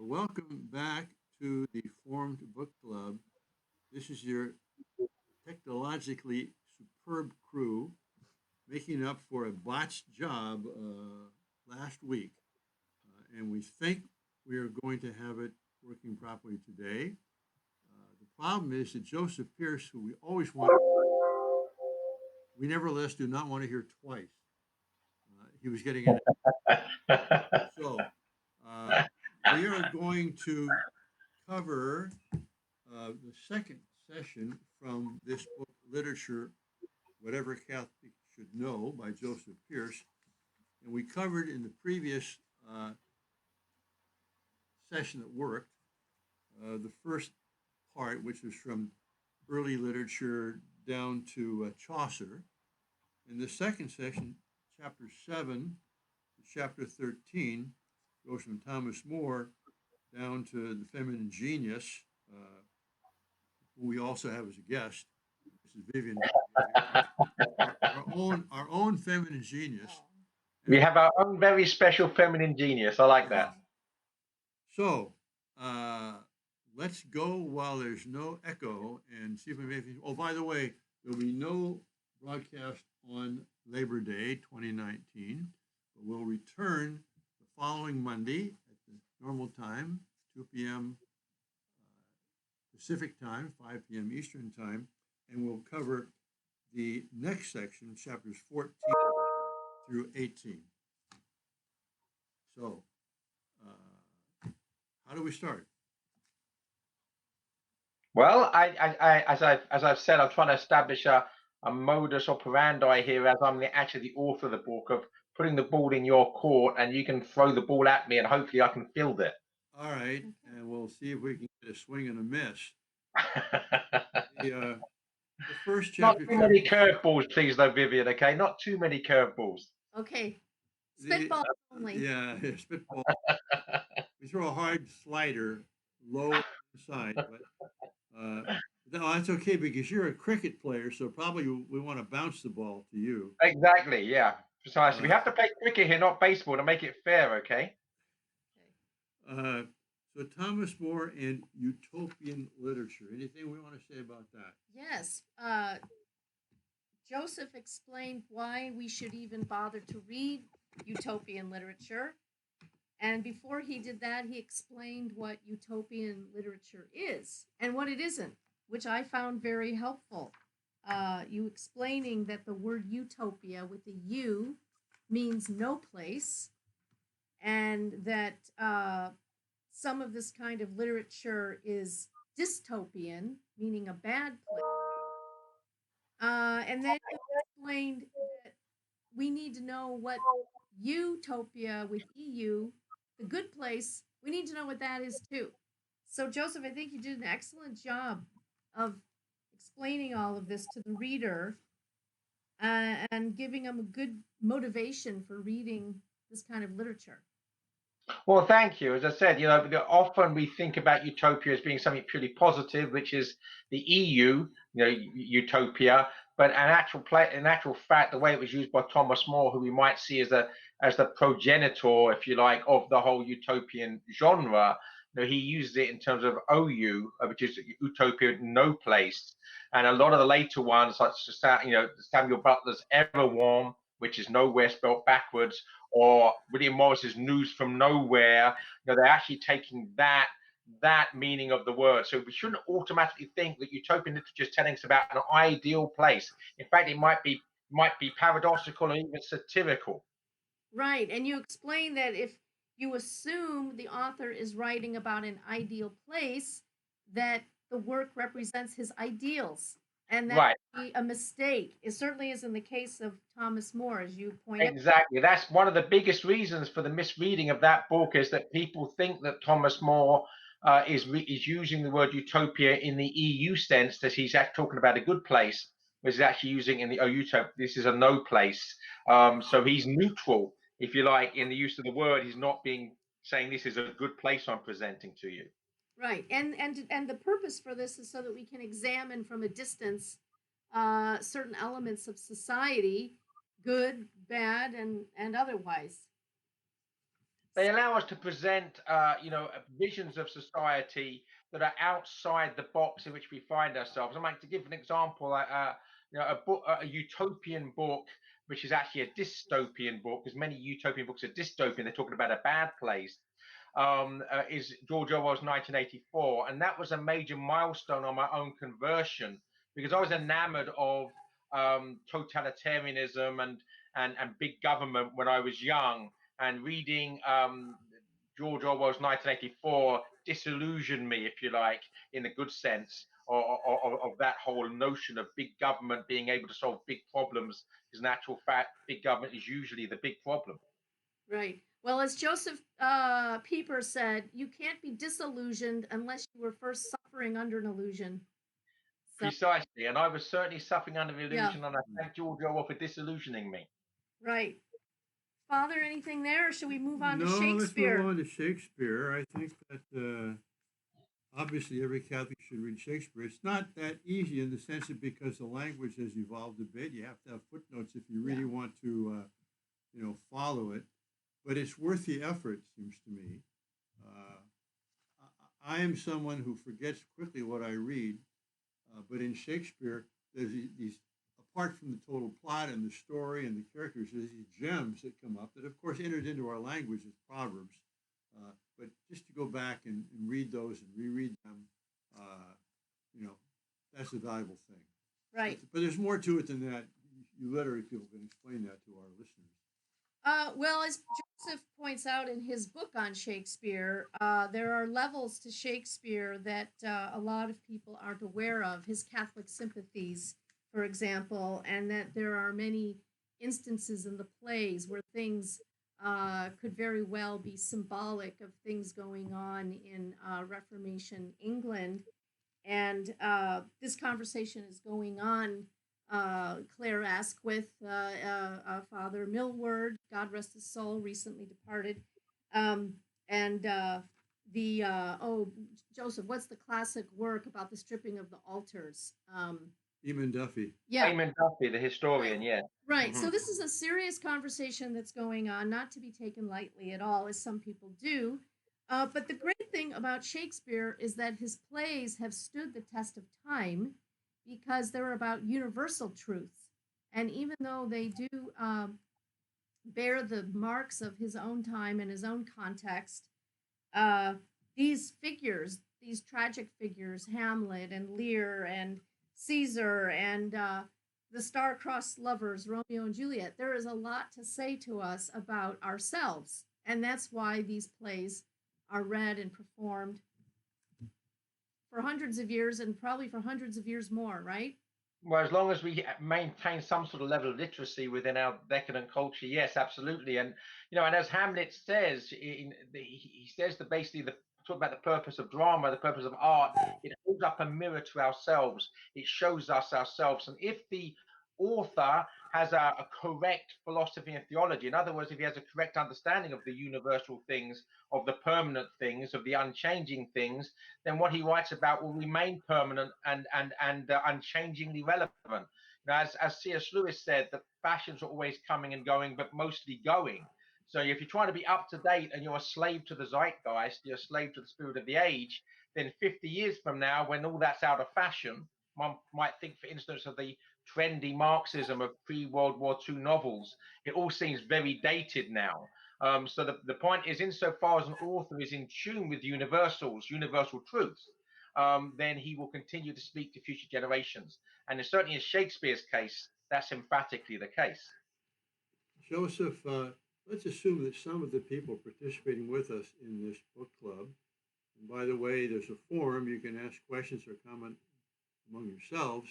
Welcome back to the Formed Book Club. This is your technologically superb crew making up for a botched job last week. And we think we are going to have it working properly today. The problem is that Joseph Pearce, who we always want, we nevertheless do not want to hear twice. He was getting it. So we are going to cover the second session from this book, Literature, Whatever Catholic Should Know by Joseph Pearce. And we covered in the previous session that worked the first part, which was from early literature down to Chaucer. In the second session, chapter 7 to chapter 13 goes from Thomas More down to the feminine genius, who we also have as a guest. This is Vivian, our own feminine genius. We have our own very special feminine genius. I like that. So let's go while there's no echo and see if we have anything. Oh, by the way, there'll be no broadcast on Labor Day 2019, but we'll return the following Monday at the normal time, 2 p.m. Pacific time, 5 p.m. Eastern time, and we'll cover the next section, chapters 14 through 18. So, how do we start? Well, as I've said, I'm trying to establish a modus operandi here, as I'm actually the author of the book, of putting the ball in your court, and you can throw the ball at me, and hopefully I can field it. All right, and we'll see if we can get a swing and a miss. The first chapter. Not too many curveballs, please, though, Vivian. Okay, not too many curveballs. Okay, spitball only. Yeah, spitball. We throw a hard slider low inside, but no, that's okay because you're a cricket player, so probably we want to bounce the ball to you. Exactly. Yeah. Precisely. We have to play cricket here, not baseball, to make it fair. Okay. So Thomas More and Utopian literature. Anything we want to say about that? Yes. Joseph explained why we should even bother to read utopian literature. And before he did that, he explained what utopian literature is and what it isn't, which I found very helpful. You explaining that the word utopia with the U means no place, and that some of this kind of literature is dystopian, meaning a bad place. And then you explained that we need to know what utopia with EU, the good place, we need to know what that is too. So, Joseph, I think you did an excellent job of explaining all of this to the reader and giving them a good motivation for reading this kind of literature. Well, thank you. As I said, often we think about utopia as being something purely positive, which is the EU, utopia. But in actual fact, the way it was used by Thomas More, who we might see as the progenitor, if you like, of the whole utopian genre, he uses it in terms of OU, which is utopia, no place. And a lot of the later ones, such as Samuel Butler's Everwarm, which is nowhere spelled backwards, or William Morris's News from Nowhere, they're actually taking that meaning of the word. So we shouldn't automatically think that utopian literature is telling us about an ideal place. In fact, it might be paradoxical and even satirical. Right, and you explain that if you assume the author is writing about an ideal place, that the work represents his ideals. And that would be a mistake. It certainly isn't the case of Thomas More, as you pointed out. Exactly. That's one of the biggest reasons for the misreading of that book, is that people think that Thomas More is using the word utopia in the EU sense, that he's actually talking about a good place, but he's actually using in the utopia. This is a no place. So he's neutral, if you like, in the use of the word. He's not saying this is a good place I'm presenting to you. Right, and the purpose for this is so that we can examine from a distance certain elements of society, good, bad, and otherwise. They allow us to present, visions of society that are outside the box in which we find ourselves. I might to give an example, a utopian book, which is actually a dystopian book, because many utopian books are dystopian. They're talking about a bad place. Is George Orwell's 1984, and that was a major milestone on my own conversion because I was enamored of totalitarianism and big government when I was young, and reading George Orwell's 1984 disillusioned me, if you like, in a good sense, of that whole notion of big government being able to solve big problems, because in actual fact, big government is usually the big problem. Right. Well, as Joseph Pieper said, you can't be disillusioned unless you were first suffering under an illusion. So, Precisely, and I was certainly suffering under the illusion, yeah. and I thank George Orwell for disillusioning me. Right. Father, anything there, or should we move on to No, let's move Shakespeare? on to Shakespeare. I think that obviously every Catholic should read Shakespeare. It's not that easy in the sense that because the language has evolved a bit, you have to have footnotes if you really want to, follow it. But it's worth the effort, seems to me. I am someone who forgets quickly what I read, but in Shakespeare, there's these, apart from the total plot and the story and the characters, there's these gems that come up that, of course, entered into our language as proverbs. But just to go back and read those and reread them, that's a valuable thing. Right. But there's more to it than that. You literary people can explain that to our listeners. Well, as Joseph points out in his book on Shakespeare, there are levels to Shakespeare that a lot of people aren't aware of. His Catholic sympathies, for example, and that there are many instances in the plays where things could very well be symbolic of things going on in Reformation England. And this conversation is going on, Claire asked, with Father Millward, God rest his soul, recently departed. Joseph, what's the classic work about the stripping of the altars? Eamon Duffy. Yeah. Eamon Duffy, the historian, yeah. Right. So this is a serious conversation that's going on, not to be taken lightly at all, as some people do. But the great thing about Shakespeare is that his plays have stood the test of time because they're about universal truths. And even though they do bear the marks of his own time and his own context, these figures, these tragic figures, Hamlet and Lear and Caesar and the star-crossed lovers, Romeo and Juliet, there is a lot to say to us about ourselves. And that's why these plays are read and performed for hundreds of years and probably for hundreds of years more, right? Well, as long as we maintain some sort of level of literacy within our decadent culture, yes, absolutely. And and as Hamlet says, he says that basically talk about the purpose of drama, the purpose of art. It holds up a mirror to ourselves. It shows us ourselves, and if the author has a correct philosophy and theology, in other words, if he has a correct understanding of the universal things, of the permanent things, of the unchanging things, then what he writes about will remain permanent and unchangingly relevant. As C.S. Lewis said, that fashions are always coming and going, but mostly going. So if you're trying to be up to date and you're a slave to the zeitgeist, you're a slave to the spirit of the age, then 50 years from now, when all that's out of fashion, one might think, for instance, of the trendy Marxism of pre-World War II novels. It all seems very dated now. So the point is, insofar as an author is in tune with universals, universal truths, then he will continue to speak to future generations. And certainly in Shakespeare's case, that's emphatically the case. Joseph, let's assume that some of the people participating with us in this book club, and by the way, there's a forum, you can ask questions or comment among yourselves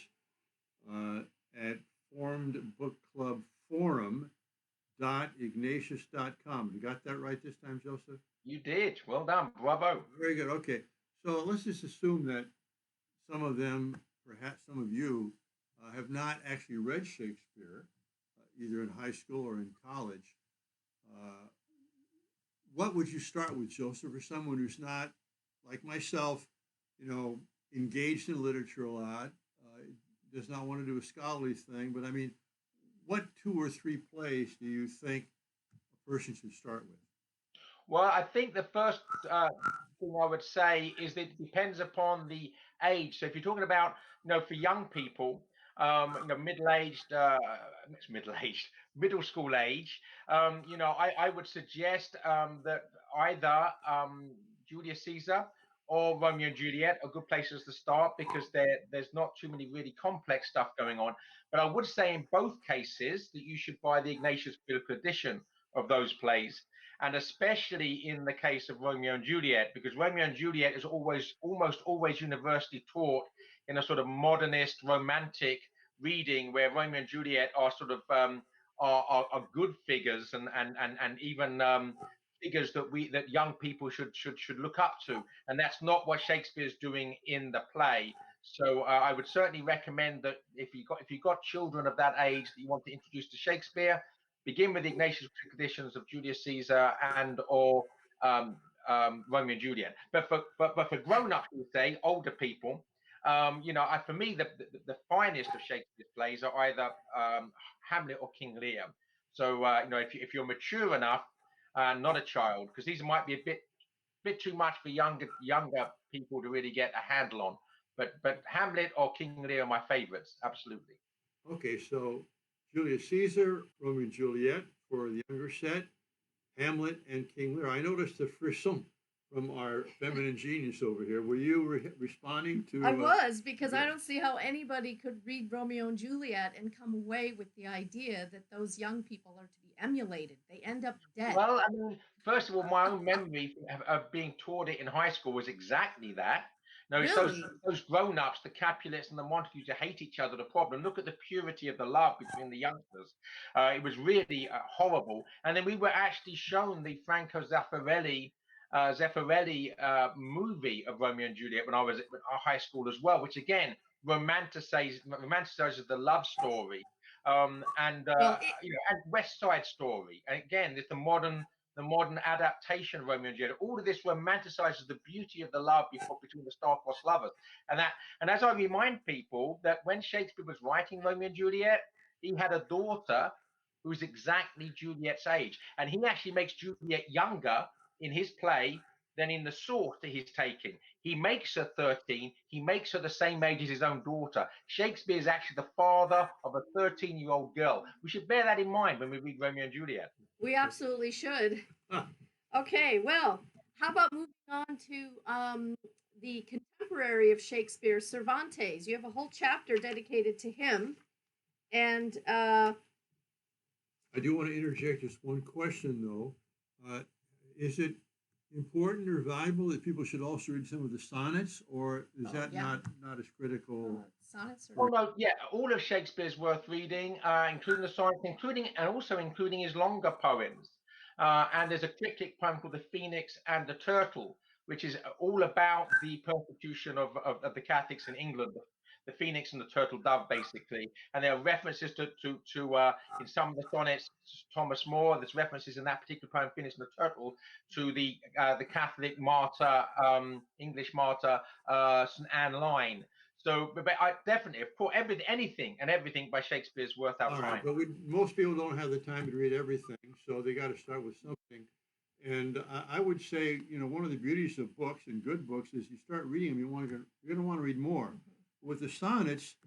at formedbookclubforum.ignatius.com. You got that right this time, Joseph? You did. Well done. Bravo. Very good. Okay. So let's just assume that some of them, perhaps some of you, have not actually read Shakespeare, either in high school or in college. What would you start with, Joseph, for someone who's not, like myself, engaged in literature a lot, does not want to do a scholarly thing, but I mean, what 2 or 3 plays do you think a person should start with? Well, I think the first thing I would say is that it depends upon the age. So if you're talking about, for young people, middle-aged, it's middle-aged, middle school age, I would suggest that either Julius Caesar or Romeo and Juliet are good places to start because there's not too many really complex stuff going on. But I would say in both cases that you should buy the Ignatius Critical Edition of those plays, and especially in the case of Romeo and Juliet, because Romeo and Juliet is almost always universally taught in a sort of modernist, romantic reading, where Romeo and Juliet are sort of are good figures and even figures that young people should look up to, and that's not what Shakespeare's doing in the play. So I would certainly recommend that if you got children of that age that you want to introduce to Shakespeare, begin with the Ignatius traditions of Julius Caesar and or Romeo and Juliet. But for grown-ups, we say older people, for me, the finest of Shakespeare's plays are either Hamlet or King Lear. So if you're mature enough, not a child, because these might be a bit too much for younger people to really get a handle on. But Hamlet or King Lear are my favorites, absolutely. Okay, so Julius Caesar, Romeo and Juliet for the younger set, Hamlet, and King Lear. I noticed the frisson from our feminine genius over here. Were you responding to? I was, because I yeah. don't see how anybody could read Romeo and Juliet and come away with the idea that those young people are to be emulated. They end up dead. Well, I mean, first of all, my own memory of being taught it in high school was exactly that. No, it's Really? those grown-ups, the Capulets and the Montagues, who hate each other. The problem. Look at the purity of the love between the youngsters. It was really horrible. And then we were actually shown the Franco Zeffirelli movie of Romeo and Juliet when I was at high school as well, which again romanticizes the love story, and Well, and West Side Story. And again, it's the modern adaptation of Romeo and Juliet. All of this romanticizes the beauty of the love between the star-crossed lovers. And as I remind people that when Shakespeare was writing Romeo and Juliet, he had a daughter who's exactly Juliet's age, and he actually makes Juliet younger in his play than in the source that he's taking. He makes her 13. He makes her the same age as his own daughter. Shakespeare is actually the father of a 13-year-old girl. We should bear that in mind when we read Romeo and Juliet. we absolutely should. Huh. Okay, well, how about moving on to the contemporary of Shakespeare, Cervantes? You have a whole chapter dedicated to him. And I do want to interject just one question, though. Is it important or valuable that people should also read some of the sonnets, or is that yeah. not as critical? Sonnets Well, are. no, yeah, all of Shakespeare's worth reading, including the sonnets, including his longer poems. And there's a cryptic poem called "The Phoenix and the Turtle," which is all about the persecution of the Catholics in England, the phoenix and the turtle dove, basically. And there are references to in some of the sonnets, Thomas More. There's references in that particular poem, "Phoenix and the Turtle," to the Catholic martyr, English martyr, St. Anne Line. So, but I definitely, of course, anything and everything by Shakespeare is worth our All right, time. but most people don't have the time to read everything, so they got to start with something. And I would say, one of the beauties of books and good books is you start reading them, you're going to want to read more. With the sonnets,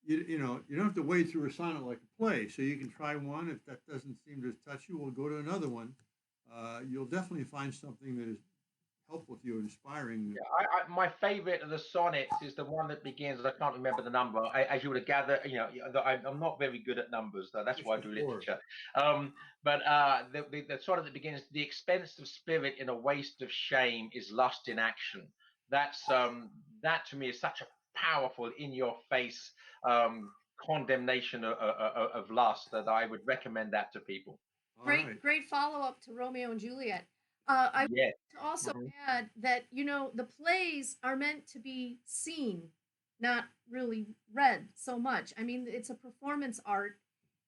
you don't have to wade through a sonnet like a play, so you can try one. If that doesn't seem to touch you, we'll go to another one. You'll definitely find something that is helpful to you, inspiring. Yeah, my favorite of the sonnets is the one that begins. I can't remember the number. As you would have gathered, I'm not very good at numbers, though. That's why I do 64. literature. But the sonnet that begins, "The expense of spirit in a waste of shame is lust in action." That to me is such a powerful, in-your-face condemnation of lust that I would recommend that to people. All right. Great follow up to Romeo and Juliet. I want Yeah. to also Mhm. add that the plays are meant to be seen, not really read so much. I mean, it's a performance art,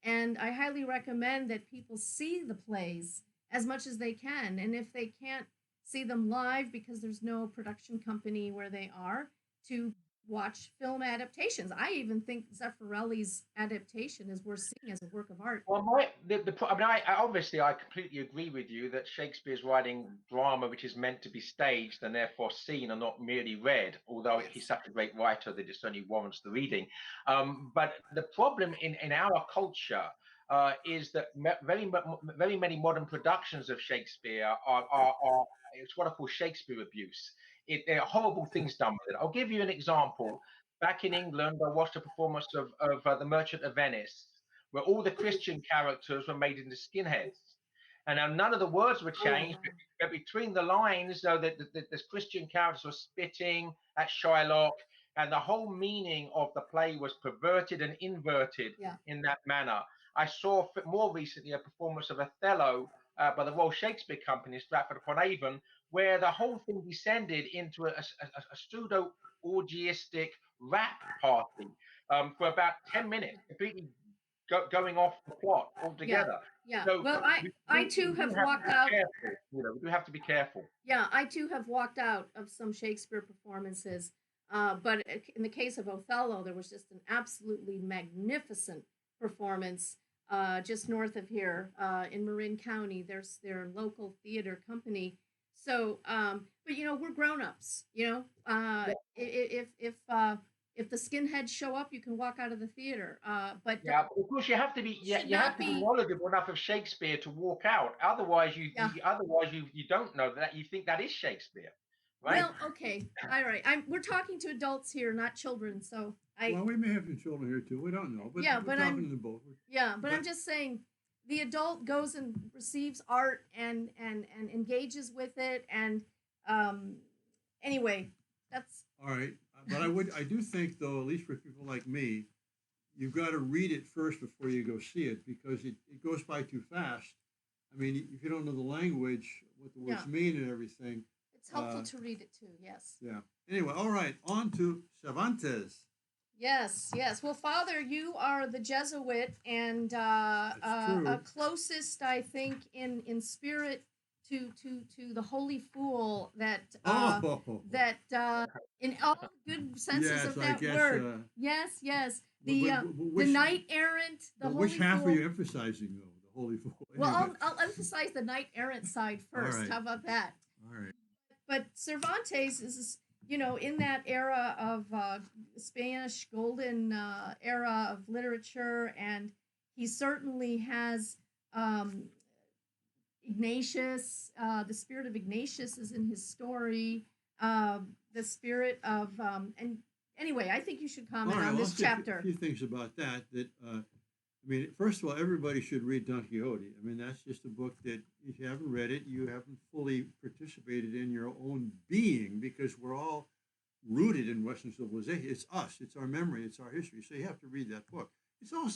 and I highly recommend that people see the plays as much as they can. And if they can't see them live because there's no production company where they are, to watch film adaptations. I even think Zeffirelli's adaptation is worth seeing as a work of art. Well, I mean, I obviously I completely agree with you that Shakespeare's writing drama which is meant to be staged and therefore seen and not merely read. Although he's Yes. such a great writer that it certainly warrants the reading. But the problem in our culture is that very many modern productions of Shakespeare are it's what I call Shakespeare abuse. There are horrible things done with it. I'll give you an example. Back in England, I watched a performance of The Merchant of Venice, where all the Christian characters were made into skinheads. And now none of the words were Oh changed, wow. but between the lines, though, the Christian characters were spitting at Shylock, and the whole meaning of the play was perverted and inverted Yeah. in that manner. I saw more recently a performance of Othello by the Royal Shakespeare Company, Stratford upon Avon, where the whole thing descended into a pseudo orgiastic rap party for about 10 minutes, completely going off the plot Yeah. altogether. Yeah. So Well, I too we do have have to walked be out. careful. We do have to be careful. Yeah, I too have walked out of some Shakespeare performances. But in the case of Othello, there was just an absolutely magnificent performance just north of here in Marin County. There's their local theater company. So, but we're grown ups. If the skinheads show up, you can walk out of the theater. But Yeah, but of course should you have not to be be. knowledgeable enough of Shakespeare to walk out. Otherwise, Yeah. you don't know that you think that is Shakespeare, right? Well, okay, all right. We're talking to adults here, not children. So Well, we may have some children here too. We don't know, but yeah, we're but talking to them both. I'm But just saying, the adult goes and receives art and engages with it, and um, anyway, that's all right, but I do think though, at least for people like me, you've got to read it first before you go see it because it goes by too fast. I mean, if you don't know the language, what the yeah. words mean and everything, It's helpful uh, to read it too. Yes. yeah. Anyway, all right, on to Cervantes. Yes, yes. Well, Father, you are the Jesuit and That's true. closest, I think, in spirit to the Holy Fool Oh, that in all good senses yes, of I that guess. word. Yes, yes. But, but, The but, but the which knight errant, the but which Holy half are Fool. you emphasizing though? The Holy Fool. Well, Anyway, I'll emphasize the knight errant side all first. right, How about that? all right. But Cervantes is, in that era of Spanish golden era of literature, and he certainly has um, Ignatius. The spirit of Ignatius is in his story. The spirit of and anyway, I think you should All comment right. on Well, I'll this say a chapter. few things about that. I mean, first of all, everybody should read Don Quixote. I mean, that's just a book that if you haven't read it, you haven't fully participated in your own being because we're all rooted in Western civilization. It's us. It's our memory. It's our history. So you have to read that book. It's not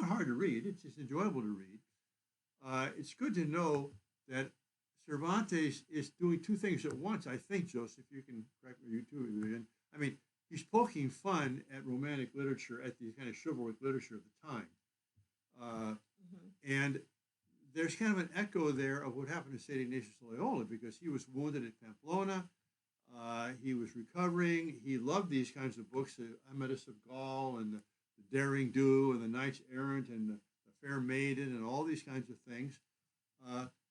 hard to read. It's just enjoyable to read. It's good to know that Cervantes is doing two things at once. I think, Joseph, you can correct me, you too, Vivian. I mean, he's poking fun at romantic literature, at the kind of chivalric literature of the time. And there's kind of an echo there of what happened to St. Ignatius Loyola because he was wounded at Pamplona. He was recovering. He loved these kinds of books, the Amadis of Gaul and the Daring Do and the Knights Errant and the Fair Maiden and all these kinds of things.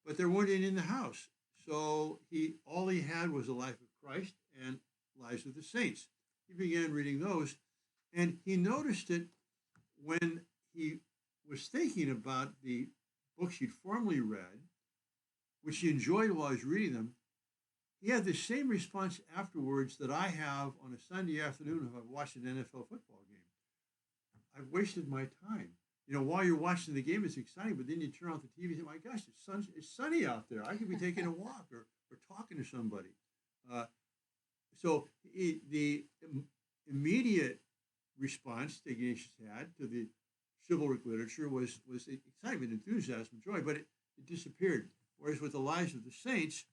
But there weren't any in the house. So all he had was the life of Christ and Lives of the Saints. He began reading those, and he noticed it when he was thinking about the books he'd formerly read, which he enjoyed while he was reading them. He had the same response afterwards that I have on a Sunday afternoon if I've watched an NFL football game. I've wasted my time. While you're watching the game, it's exciting, but then you turn off the TV and say, my gosh, it's sunny out there. I could be taking a walk or talking to somebody. So the immediate response that Ignatius had to the chivalric literature was excitement, enthusiasm, joy, but it disappeared. Whereas with the Lives of the Saints,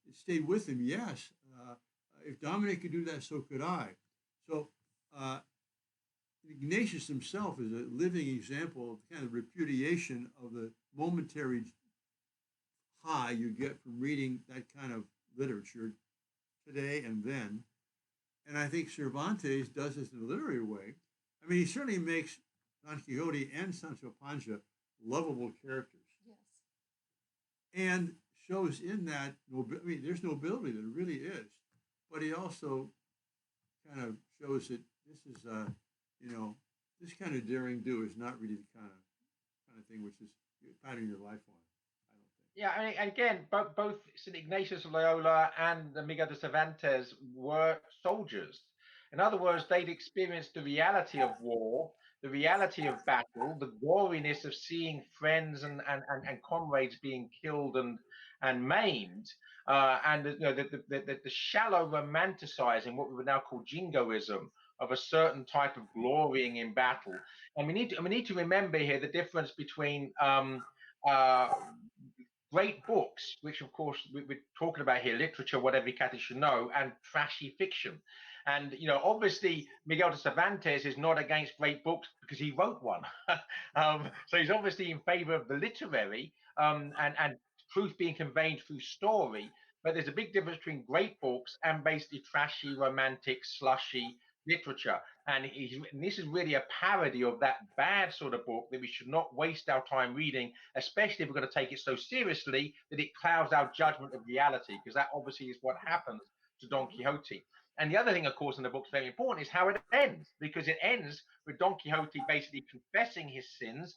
it stayed with him. Yes, if Dominic could do that, so could I. So Ignatius himself is a living example of the kind of repudiation of the momentary high you get from reading that kind of literature today and then. And I think Cervantes does this in a literary way. I mean, he certainly makes Don Quixote and Sancho Panza lovable characters, Yes. and shows in that I mean, there's nobility there really is, but he also kind of shows that this is, you know, this kind of daring do is not really the kind of thing which is patting your life on. I don't think. Yeah, and again, both St. Ignatius of Loyola and Miguel de Cervantes were soldiers. In other words, they'd experienced the reality of war, the reality of battle, the goriness of seeing friends and comrades being killed and maimed, and you know, the shallow romanticizing, what we would now call jingoism, of a certain type of glorying in battle. And we need to remember here the difference between uh, great books, which of course we're talking about here, literature, what every Catholic should know, and trashy fiction. And obviously, Miguel de Cervantes is not against great books because he wrote one. So he's obviously in favor of the literary and truth being conveyed through story. But there's a big difference between great books and basically trashy, romantic, slushy literature. And this is really a parody of that bad sort of book that we should not waste our time reading, especially if we're going to take it so seriously that it clouds our judgment of reality, because that obviously is what happens to Don Quixote. And the other thing, of course, in the book's very important is how it ends, because it ends with Don Quixote basically confessing his sins,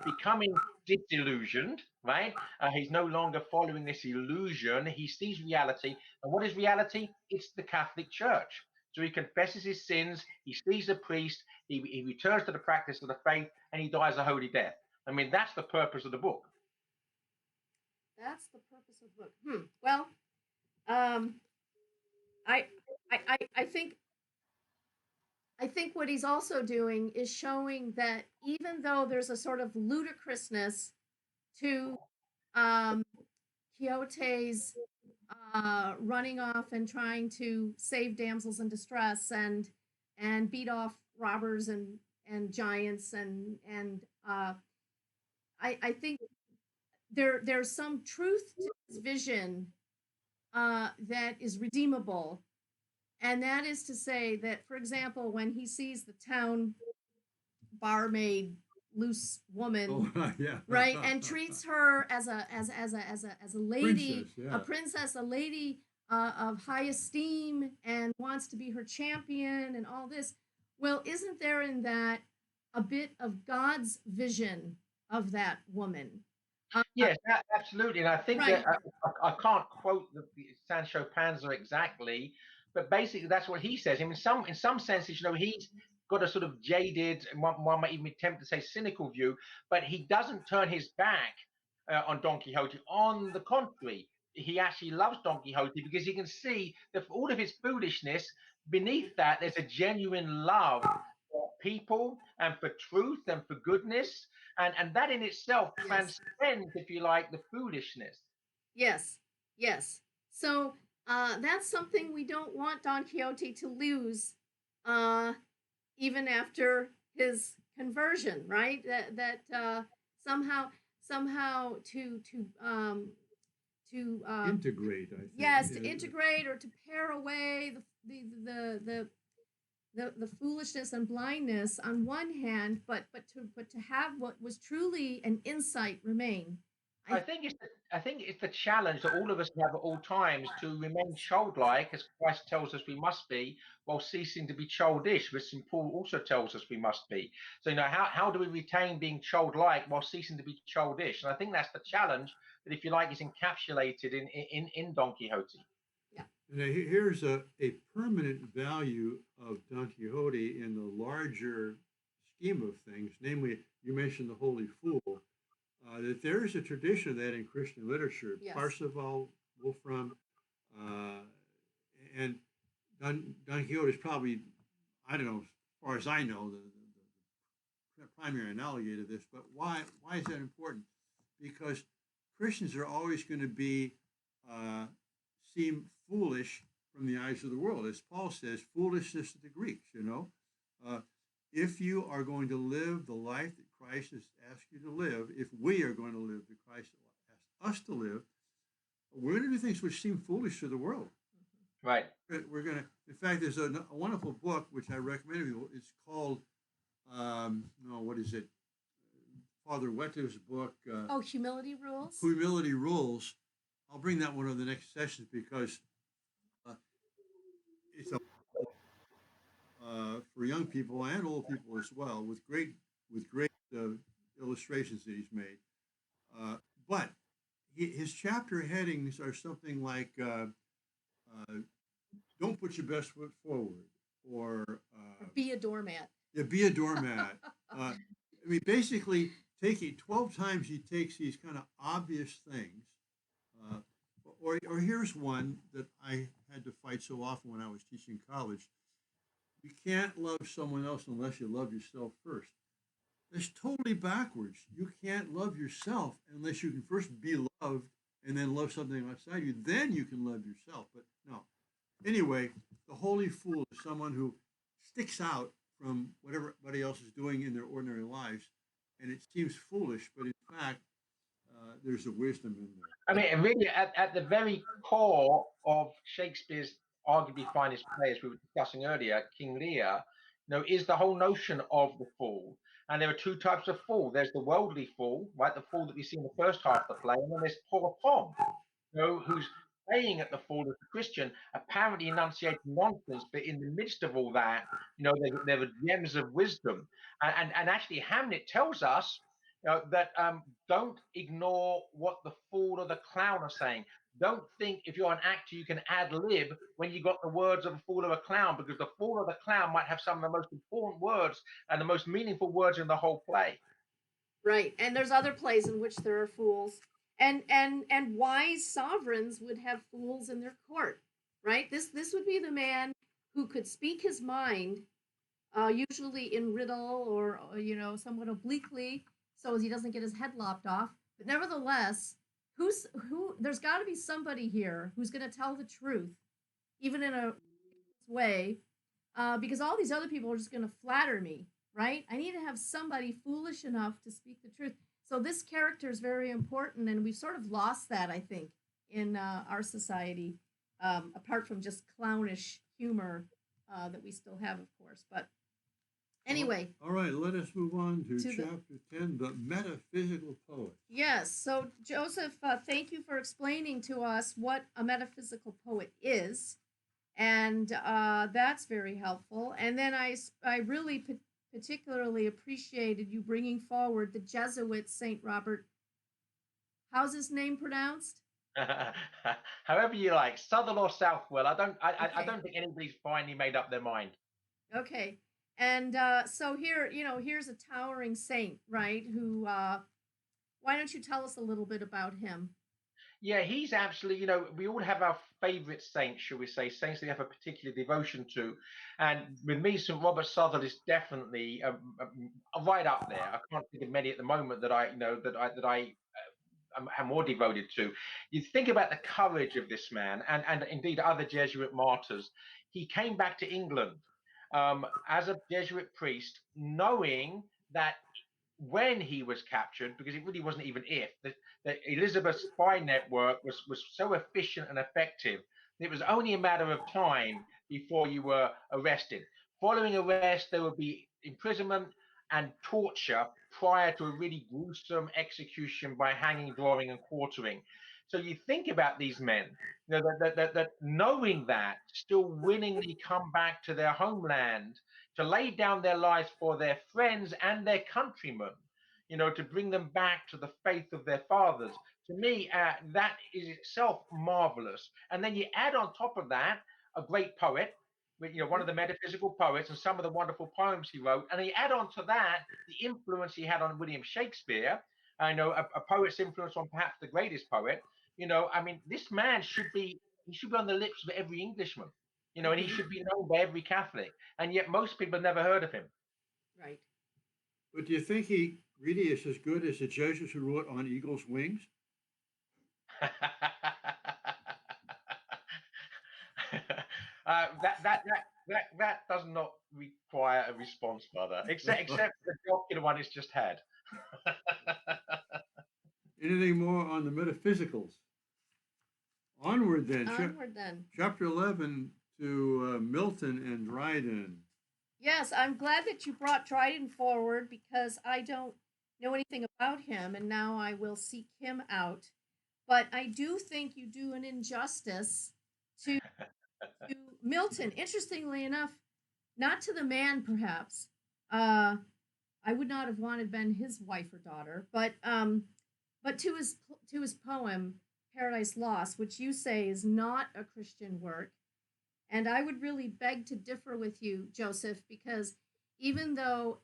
becoming disillusioned, right? He's no longer following this illusion. He sees reality. And what is reality? It's the Catholic Church. So he confesses his sins, he sees a priest, he returns to the practice of the faith, and he dies a holy death. I mean, that's the purpose of the book. That's the purpose of the book. Well, um, I, I think what he's also doing is showing that even though there's a sort of ludicrousness to um, Quixote's running off and trying to save damsels in distress and beat off robbers and giants and I think there's some truth to his vision that is redeemable, and that is to say that, for example, when he sees the town barmaid loose woman, Oh, yeah. right, and treats her as a lady, Princess, yeah. a princess, a lady of high esteem, and wants to be her champion, and all this. Well, isn't there in that a bit of God's vision of that woman? Yes, absolutely. And I think Right. that I can't quote the Sancho Panza exactly, but basically that's what he says. I mean, in some senses, he's got a sort of jaded, and one might even attempt to say cynical view, but he doesn't turn his back on Don Quixote. On the contrary, he actually loves Don Quixote because he can see that for all of his foolishness, beneath that, there's a genuine love for people and for truth and for goodness. And that in itself Yes. transcends, if you like, the foolishness. Yes. Yes. So that's something we don't want Don Quixote to lose, uh, even after his conversion, right? That somehow to Integrate, I think. yes, to integrate or to pare away the foolishness and blindness on one hand, but to have what was truly an insight remain. I I think it's the challenge that all of us have at all times to remain childlike, as Christ tells us we must be, while ceasing to be childish, which St. Paul also tells us we must be. So how do we retain being childlike while ceasing to be childish? And I think that's the challenge that, if you like, is encapsulated in Don Quixote. Yeah. And here's a permanent value of Don Quixote in the larger scheme of things. Namely, you mentioned the Holy Fool. That there is a tradition of that in Christian literature. Yes. Parsifal, Wolfram, uh, and Don Quixote is probably, I don't know, as far as I know, the primary analogy to this. But why is that important? Because Christians are always going to be uh, seem foolish from the eyes of the world, as Paul says, foolishness to the Greeks. Uh, if you are going to live the life that Christ has asked you to live, if we are going to live the Christ asked us to live, we're going to do things which seem foolish to the world. Right. We're gonna. In fact, there's a wonderful book which I recommend to you. It's called, no, what is it? Father Wetter's book, Oh, humility rules. Humility Rules. I'll bring that one on the next session because uh, it's a for young people and old people as well, with great illustrations that he's made. Uh, but his chapter headings are something like uh, "Don't put your best foot forward," or Or be a doormat. yeah, "Be a doormat." I mean, basically, taking 12 times he takes these kind of obvious things. Uh, or here's one that I had to fight so often when I was teaching college. You can't love someone else unless you love yourself first. That's totally backwards. You can't love yourself unless you can first be loved and then love something outside you. Then you can love yourself. But no. Anyway, the holy fool is someone who sticks out from what everybody else is doing in their ordinary lives. And it seems foolish, but in fact, there's a wisdom in there. I mean, really, at the very core of Shakespeare's arguably finest play, as we were discussing earlier, King Lear, is the whole notion of the fool. And there are two types of fool. There's the worldly fool, right? The fool that we see in the first half of the play, and then there's poor Tom, who's playing at the fall as a Christian, apparently enunciating nonsense, but in the midst of all that, there are gems of wisdom. And actually, Hamlet tells us that don't ignore what the fool or the clown are saying. Don't think if you're an actor you can ad lib when you got the words of a fool or a clown, because the fool or the clown might have some of the most important words and the most meaningful words in the whole play. Right. And there's other plays in which there are fools. And wise sovereigns would have fools in their court, right? This would be the man who could speak his mind, usually in riddle or somewhat obliquely, so as he doesn't get his head lopped off. But nevertheless, who? There's got to be somebody here who's going to tell the truth, even in a way, because all these other people are just going to flatter me, right? I need to have somebody foolish enough to speak the truth. So this character is very important, and we've sort of lost that, I think, in our society, apart from just clownish humor that we still have, of course. But anyway. All right, let us move on to To chapter 10, the metaphysical poet. Yes. So, Joseph, thank you for explaining to us what a metaphysical poet is. And that's very helpful. And then I really particularly appreciated you bringing forward the Jesuit Saint Robert. How's his name pronounced? However you like, Southern or Southwell. I Okay. don't think anybody's finally made up their mind. Okay. And so here, here's a towering saint, right? Who? Why don't you tell us a little bit about him? Yeah, he's absolutely, we all have our favorite saints, shall we say, saints that we have a particular devotion to. And with me, St. Robert Southern is definitely right up there. I can't think of many at the moment that am more devoted to. You think about the courage of this man and indeed other Jesuit martyrs. He came back to England as a Jesuit priest, knowing that when he was captured, because it really wasn't even if, the Elizabeth spy network was so efficient and effective, it was only a matter of time before you were arrested. Following arrest, there would be imprisonment and torture prior to a really gruesome execution by hanging, drawing, and quartering. So you think about these men, that knowing that, still willingly come back to their homeland to lay down their lives for their friends and their countrymen, to bring them back to the faith of their fathers. To me, that is itself marvelous. And then you add on top of that a great poet, one of the metaphysical poets, and some of the wonderful poems he wrote. And you add on to that the influence he had on William Shakespeare. I know a poet's influence on perhaps the greatest poet. I mean, this man should be on the lips of every Englishman. And he should be known by every Catholic. And yet most people have never heard of him. Right. But do you think he really is as good as the Jesuits who wrote On Eagle's Wings? That does not require a response, Father, except the jocular one it's just had. Anything more on the metaphysicals? Onward then. Onward then. Chapter 11 to Milton and Dryden. Yes, I'm glad that you brought Dryden forward because I don't know anything about him, and now I will seek him out. But I do think you do an injustice to Milton. Interestingly enough, not to the man, perhaps. I would not have wanted been his wife or daughter, but to his poem Paradise Lost, which you say is not a Christian work. And I would really beg to differ with you, Joseph, because even though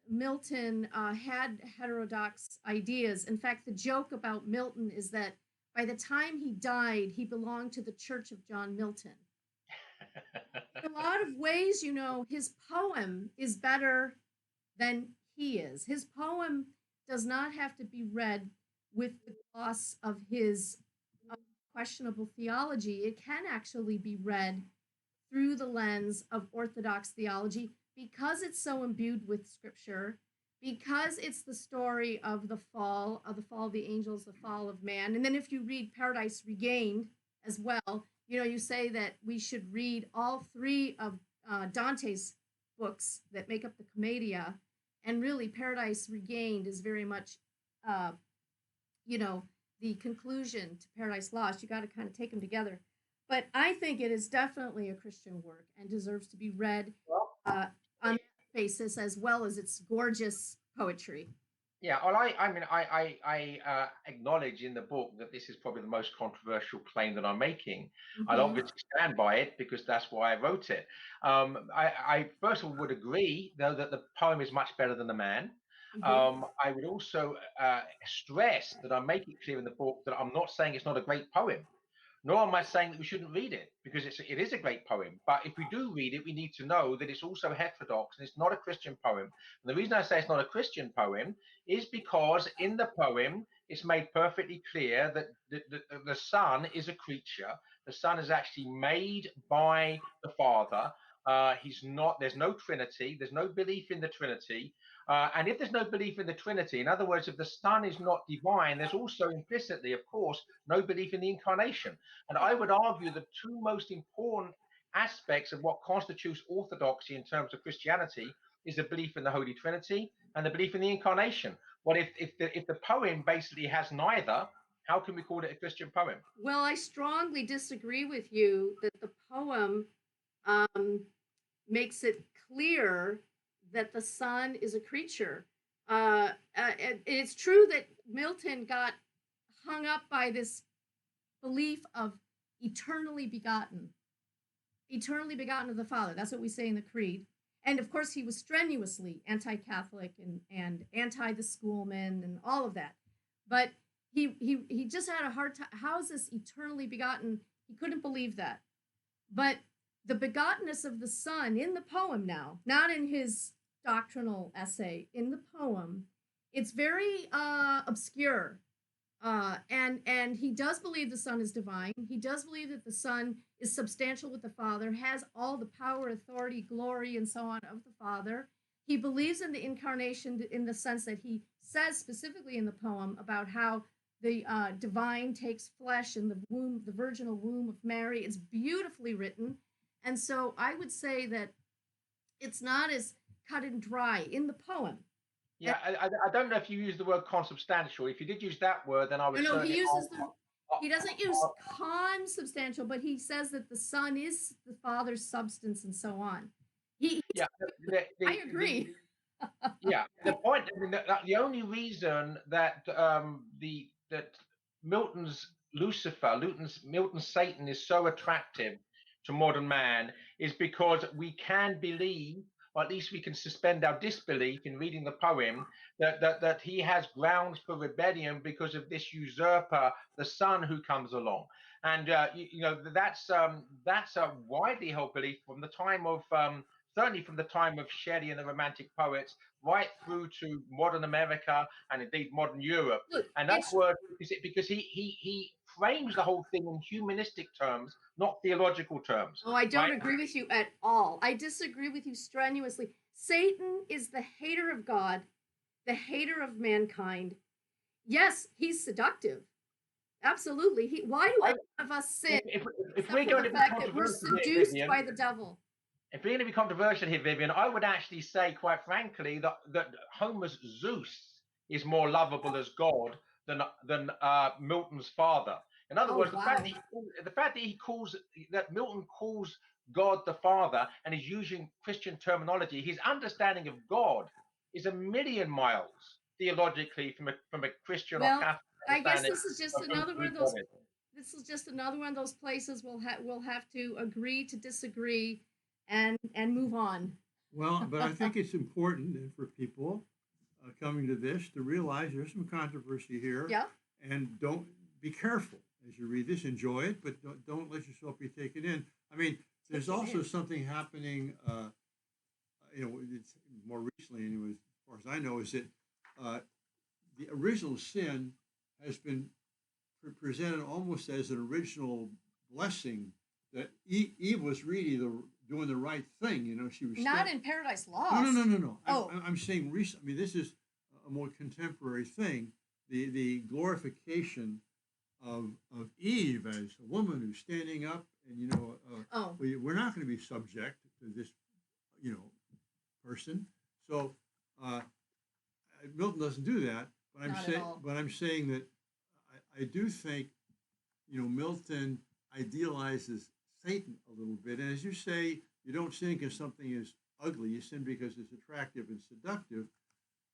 Milton had heterodox ideas, in fact, the joke about Milton is that by the time he died, he belonged to the Church of John Milton. In a lot of ways, you know, his poem is better than he is. His poem does not have to be read with the gloss of his questionable theology. It can actually be read through the lens of Orthodox theology because it's so imbued with Scripture, because it's the story of the fall of the angels, the fall of man. And then if you read Paradise Regained as well, you know, you say that we should read all three of Dante's books that make up the Commedia, and really Paradise Regained is very much, you know, the conclusion to Paradise Lost. You got to kind of take them together. But I think it is definitely a Christian work and deserves to be read on that basis, as well as its gorgeous poetry. Yeah, well, I acknowledge in the book that this is probably the most controversial claim that I'm making. I'll obviously stand by it because that's why I wrote it. I first of all would agree, though, that the poem is much better than the man. I would also stress that I make it clear in the book that I'm not saying it's not a great poem, nor am I saying that we shouldn't read it, because it is a great poem. But if we do read it, we need to know that it's also heterodox and it's not a Christian poem. And the reason I say it's not a Christian poem is because in the poem, it's made perfectly clear that the Son is a creature. The Son is actually made by the Father. He's not, there's no Trinity, there's no belief in the Trinity. And if there's no belief in the Trinity, in other words, if the Son is not divine, there's also implicitly, of course, no belief in the incarnation. And I would argue the two most important aspects of what constitutes orthodoxy in terms of Christianity is the belief in the Holy Trinity and the belief in the incarnation. Well, if the poem basically has neither, how can we call it a Christian poem? Well, I strongly disagree with you that the poem makes it clear that the Son is a creature. It's true that Milton got hung up by this belief of eternally begotten of the Father. That's what we say in the Creed. And of course, he was strenuously anti-Catholic and anti the schoolmen and all of that. But he just had a hard time. How is this eternally begotten? He couldn't believe that. But the begottenness of the Son in the poem now, not in his doctrinal essay, in the poem, it's very obscure. And he does believe the Son is divine. He does believe that the Son is substantial with the Father, has all the power, authority, glory, and so on of the Father. He believes in the incarnation in the sense that he says specifically in the poem about how the divine takes flesh in the womb, the virginal womb of Mary. It's beautifully written. And so I would say that it's not as cut and dry in the poem. Yeah, I don't know if you use the word consubstantial. If you did use that word, then I would. No, he uses he doesn't use consubstantial, but he says that the Son is the Father's substance and so on. Yeah, I agree. Yeah, the point. I mean, the only reason that that Milton's Lucifer, Milton's Satan is so attractive to modern man is because we can believe, or at least we can suspend our disbelief in reading the poem, that he has grounds for rebellion because of this usurper, the Son, who comes along. And you know, that's a widely held belief from the time of certainly from the time of Shelley and the Romantic poets, right through to modern America and indeed modern Europe. Look, And that word, because he frames the whole thing in humanistic terms, not theological terms. Oh, I don't agree with you at all. I disagree with you strenuously. Satan is the hater of God, the hater of mankind. Yes, he's seductive. absolutely. Why do I, any of us sin if except we're for going the to be fact that we're controversial here, seduced Vivian, by the devil? if we're going to be controversial here, Vivian, I would actually say, quite frankly, that Homer's Zeus is more lovable as God than Milton's father. In other Oh, words, wow. the fact that Milton calls God the Father and is using Christian terminology, his understanding of God is a million miles theologically from a Christian or Well, Catholic I guess understanding this is just of another one who of those. God is. This is just another one of those places we'll have to agree to disagree, and move on. Well, but I think it's important then for people coming to this to realize there's some controversy here, Yeah. and don't be careful as you read this. Enjoy it, but don't let yourself be taken in. I mean, there's Taken also in. something happening. It's more recently, anyway, as far as I know, is that uh, the original sin has been presented almost as an original blessing that Eve was really doing the right thing. She was Not in Paradise no, Lost. no, no, no, no. Oh. I'm saying recent. I mean, this is a more contemporary thing. The glorification of Eve as a woman who's standing up, and Oh. we're not going to be subject to this, person. So Milton doesn't do that. But Not at all. I'm saying that I do think Milton idealizes Satan a little bit, and as you say, you don't sin because something is ugly. You sin because it's attractive and seductive.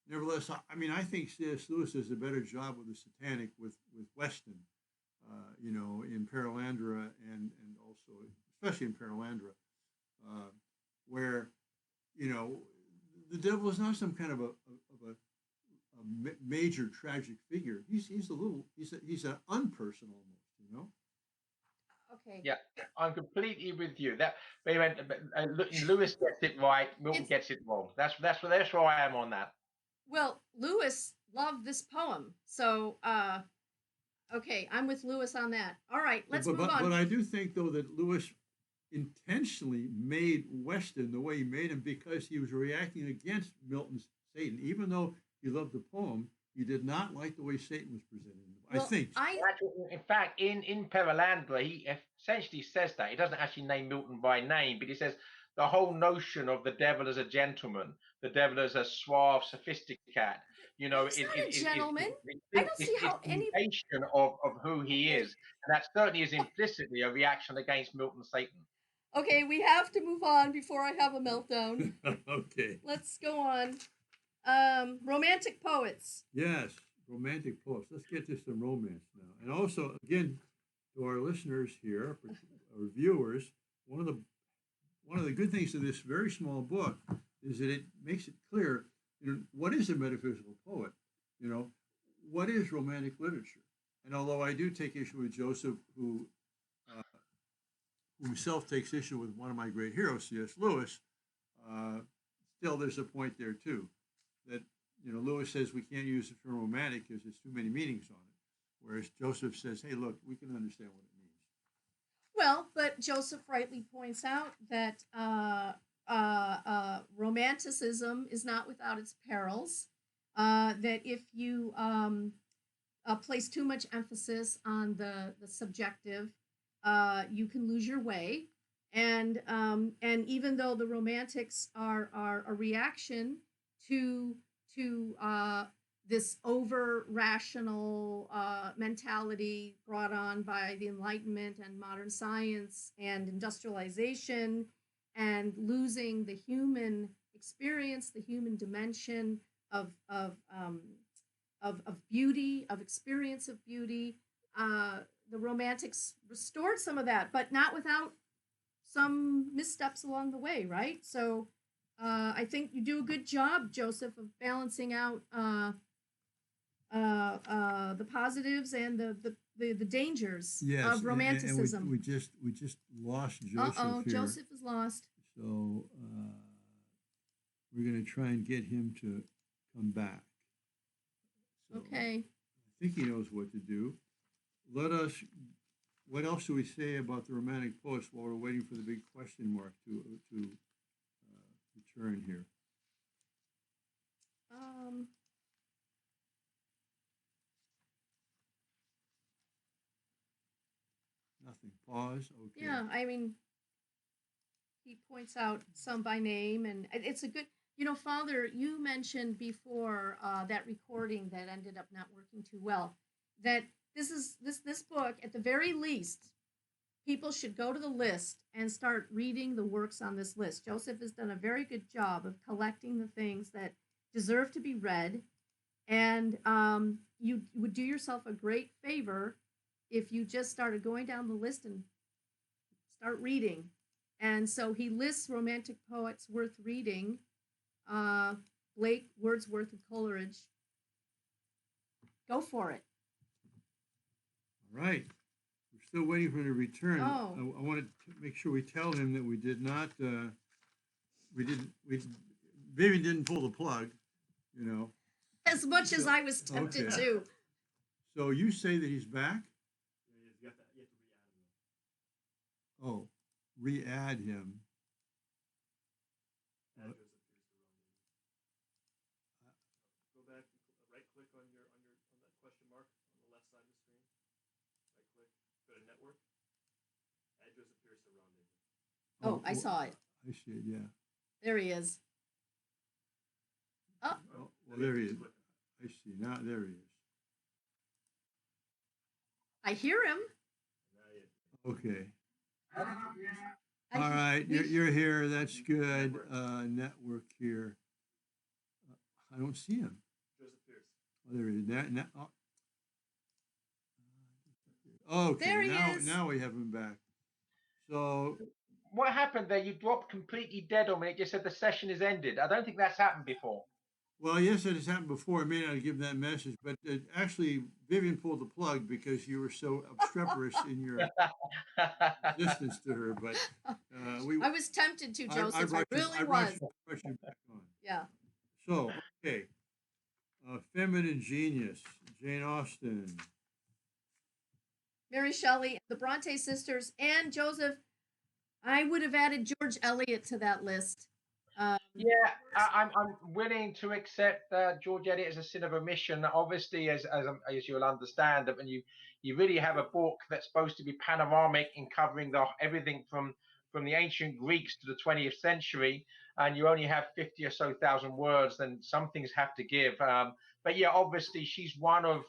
Nevertheless, I think C.S. Lewis does a better job with the satanic with Weston, in Perelandra and also especially in Perelandra, where the devil is not some kind of a major tragic figure. He's an unperson almost. Okay. Yeah, I'm completely with you. Lewis gets it right, Milton It's gets it wrong. That's where I am on that. Well, Lewis loved this poem, so okay, I'm with Lewis on that. All right, let's move on. But I do think though that Lewis intentionally made Weston the way he made him because he was reacting against Milton's Satan. Even though he loved the poem, he did not like the way Satan was presented. Well, I think. In fact, in Perelandra, he essentially says that he doesn't actually name Milton by name, but he says the whole notion of the devil as a gentleman, the devil as a suave, sophisticated, he's not a gentleman. I don't see how any. indication of who he is, and that certainly is implicitly a reaction against Milton's Satan. Okay, we have to move on before I have a meltdown. Okay. Let's go on. Romantic poets. Yes, romantic poets. Let's get to some romance now. And also, again, to our listeners here, our viewers, one of the good things of this very small book is that it makes it clear, what is a metaphysical poet? What is romantic literature? And although I do take issue with Joseph, who himself takes issue with one of my great heroes, C.S. Lewis, still there's a point there too, that Lewis says we can't use the term romantic because there's too many meanings on it, whereas Joseph says, hey, look, we can understand what it means. Well, but Joseph rightly points out that Romanticism is not without its perils. That if you place too much emphasis on the subjective, you can lose your way. And even though the Romantics are a reaction to this over rational mentality brought on by the Enlightenment and modern science and industrialization, and losing the human experience, the human dimension of beauty, of experience of beauty. The Romantics restored some of that, but not without some missteps along the way, right? So I think you do a good job, Joseph, of balancing out the positives and the dangers of Romanticism. And we just lost Joseph here. Joseph is lost. So we're going to try and get him to come back. So Okay. I think he knows what to do. What else do we say about the Romantic poets while we're waiting for the big question mark to return here? Nothing. Pause. Okay. Yeah, I mean, he points out some by name, and it's a good. Father, you mentioned before that recording that ended up not working too well. That this book, at the very least, people should go to the list and start reading the works on this list. Joseph has done a very good job of collecting the things that deserve to be read, and you would do yourself a great favor if you just started going down the list and start reading. And so he lists romantic poets worth reading: Blake, Wordsworth, and Coleridge. Go for it. All right. We're still waiting for him to return. Oh. I wanted to make sure we tell him that we did not, Vivian didn't pull the plug, As much as I was tempted Okay. to. So you say that he's back? You have to re-add him. Oh, re-add him. Add Joseph Pearce to Go back, right click on that question mark on the left side of the screen. Right click, go to network. Add Joseph Pearce to rendezvous. Oh, I saw it. I see it, yeah. There he is. Oh, Oh, well, there he is. I see. Now, there he is. I hear him. Okay. I- All right. we- You're here. That's good. Network here. I don't see him. Joseph Pearce. Oh, there he is. Okay. There he is. Now we have him back. So, What happened there? You dropped completely dead on me. It just said the session is ended. I don't think that's happened before. well, yes, it has happened before. I may not have given that message, but actually, Vivian pulled the plug because you were so obstreperous in your distance to her. But I was tempted to, Joseph. I, really I was. brought you back on. Yeah. So, okay. Feminine Genius, Jane Austen. Mary Shelley, the Bronte sisters, and Joseph. I would have added George Eliot to that list. Yeah, I'm willing to accept George Eliot as a sin of omission. Obviously, as you'll understand, when you really have a book that's supposed to be panoramic in covering everything from the ancient Greeks to the 20th century, and you only have 50 or so thousand words, then some things have to give. But yeah, obviously, she's one of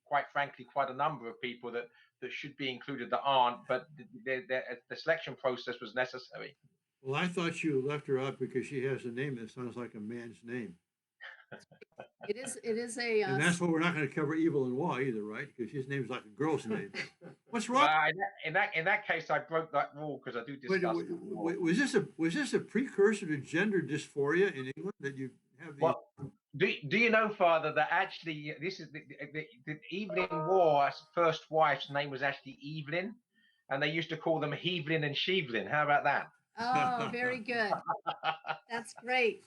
quite frankly quite a number of people that should be included that aren't. But the selection process was necessary. Well, I thought you left her out because she has a name that sounds like a man's name. It is a. And that's why we're not going to cover Evil and Law either, right? Because his name's like a girl's name. What's wrong? In that case, I broke that rule because I do discuss. Was this a precursor to gender dysphoria in England that you have the? Well, do you know, Father, that actually this is the Evelyn Waugh's first wife's name was actually Evelyn, and they used to call them Hevelyn and Shevelyn. How about that? Oh, very good. That's great.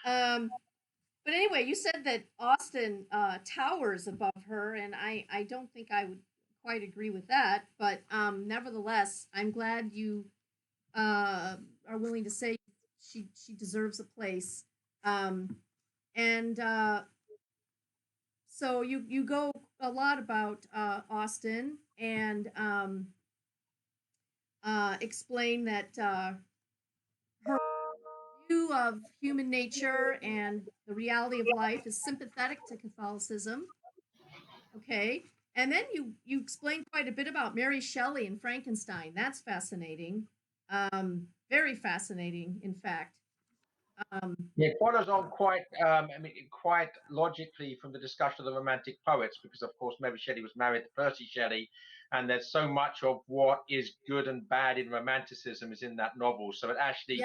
But anyway, you said that Austen towers above her, and I don't think I would quite agree with that. But nevertheless, I'm glad you are willing to say she deserves a place. So you go a lot about Austen and explain that her view of human nature and the reality of life is sympathetic to Catholicism. Okay. And then you explain quite a bit about Mary Shelley and Frankenstein. That's fascinating. Very fascinating, in fact. It follows on quite logically from the discussion of the Romantic poets, because of course Mary Shelley was married to Percy Shelley, and there's so much of what is good and bad in Romanticism is in that novel. So it actually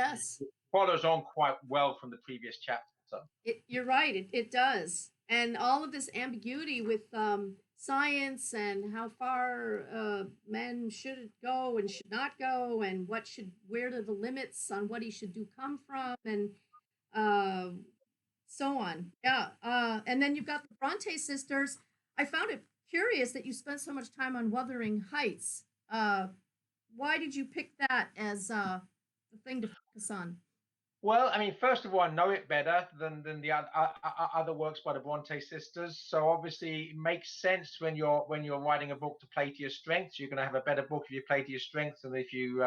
follows on quite well from the previous chapter. So you're right. It does, and all of this ambiguity with science and how far men should go and should not go, and where do the limits on what he should do come from, and so on. Yeah. And then you've got the Bronte sisters. I found it curious that you spent so much time on Wuthering Heights. Why did you pick that as the thing to focus on? Well, I mean, first of all, I know it better than the other works by the Bronte sisters. So obviously, it makes sense when you're writing a book to play to your strengths. You're going to have a better book if you play to your strengths than if you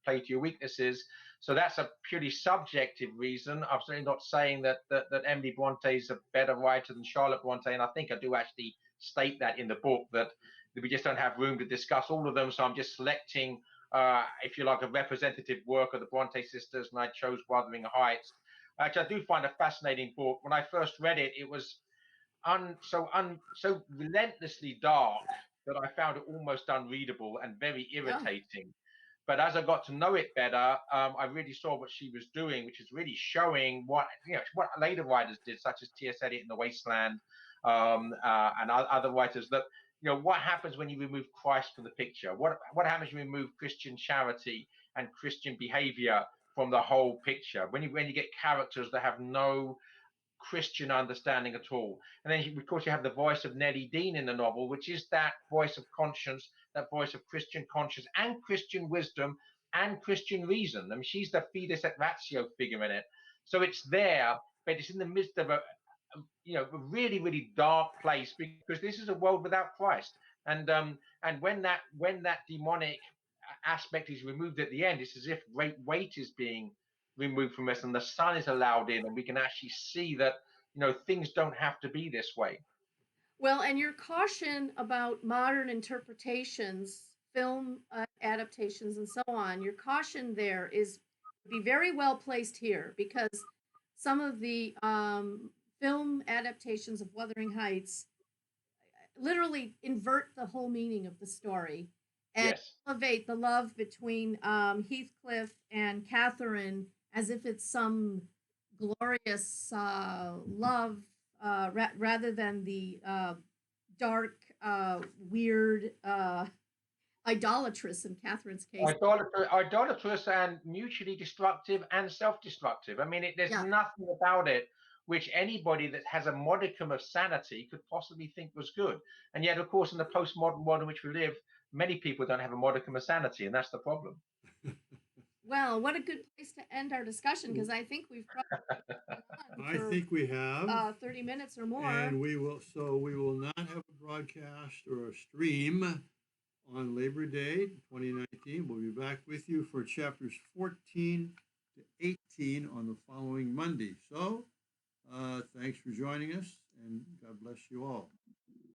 play to your weaknesses. So that's a purely subjective reason. I'm certainly not saying that Emily Bronte is a better writer than Charlotte Bronte, and I think I do actually state that in the book that we just don't have room to discuss all of them. So I'm just selecting if you like, a representative work of the Bronte sisters, and I chose Wuthering Heights. Actually, I do find a fascinating book. When I first read it, it was so relentlessly dark that I found it almost unreadable and very Yeah. irritating. But as I got to know it better, I really saw what she was doing, which is really showing what later writers did, such as T.S. Eliot in The Wasteland, and other writers, that what happens when you remove Christ from the picture. What happens when you remove Christian charity and Christian behavior from the whole picture, when you get characters that have no Christian understanding at all. And then, of course, you have the voice of Nellie Dean in the novel, which is that voice of conscience, that voice of Christian conscience and Christian wisdom and Christian reason. I mean, she's the fides et ratio figure in it. So it's there, but it's in the midst of a really, really dark place, because this is a world without Christ. And when that demonic aspect is removed at the end, it's as if great weight is being removed from us, and the sun is allowed in, and we can actually see that things don't have to be this way. Well, and your caution about modern interpretations, film adaptations, and so on, your caution there is be very well placed here, because some of the film adaptations of Wuthering Heights literally invert the whole meaning of the story and Yes. elevate the love between Heathcliff and Catherine as if it's some glorious love, rather than the dark, weird, idolatrous in Catherine's case. Idolatrous and mutually destructive and self-destructive. I mean, there's Yeah. nothing about it which anybody that has a modicum of sanity could possibly think was good. And yet, of course, in the postmodern world in which we live, many people don't have a modicum of sanity, and that's the problem. Well, what a good place to end our discussion, because I think we've probably I think we have. 30 minutes or more. And we will not have a broadcast or a stream on Labor Day 2019. We'll be back with you for chapters 14 to 18 on the following Monday. So thanks for joining us, and God bless you all.